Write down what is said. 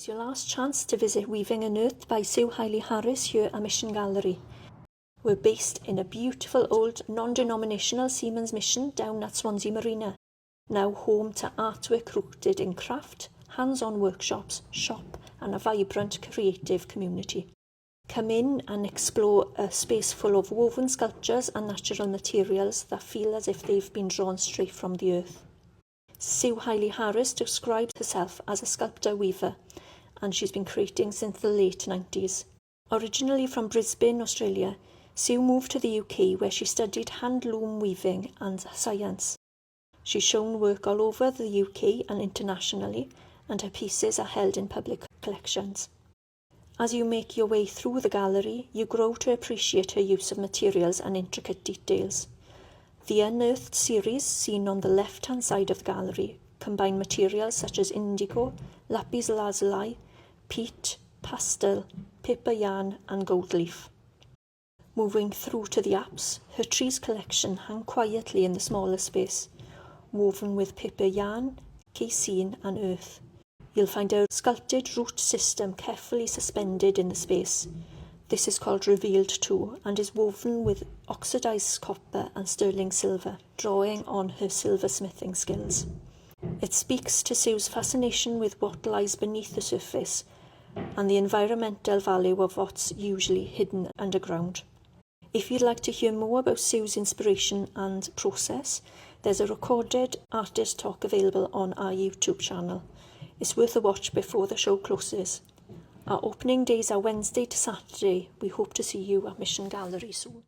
It's your last chance to visit Weaving Unearthed by Sue Hiley Harris here at Mission Gallery. We're based in a beautiful old non-denominational seamen's mission down at Swansea Marina, now home to artwork rooted in craft, hands-on workshops, shop and a vibrant creative community. Come in and explore a space full of woven sculptures and natural materials that feel as if they've been drawn straight from the earth. Sue Hiley Harris describes herself as a sculptor-weaver, and she's been creating since the late 90s. Originally from Brisbane, Australia, Sue moved to the UK where she studied hand-loom weaving and science. She's shown work all over the UK and internationally, and her pieces are held in public collections. As you make your way through the gallery, you grow to appreciate her use of materials and intricate details. The Unearthed series, seen on the left-hand side of the gallery, combine materials such as indigo, lapis lazuli, peat, pastel, paper yarn and gold leaf. Moving through to the apse, her trees collection hang quietly in the smaller space, woven with paper yarn, casein and earth. You'll find a sculpted root system carefully suspended in the space. This is called revealed too, and is woven with oxidized copper and sterling silver, drawing on her silversmithing skills. It speaks to Sue's fascination with what lies beneath the surface and the environmental value of what's usually hidden underground. If you'd like to hear more about Sue's inspiration and process, there's a recorded artist talk available on our YouTube channel. It's worth a watch before the show closes. Our opening days are Wednesday to Saturday. We hope to see you at Mission Gallery soon.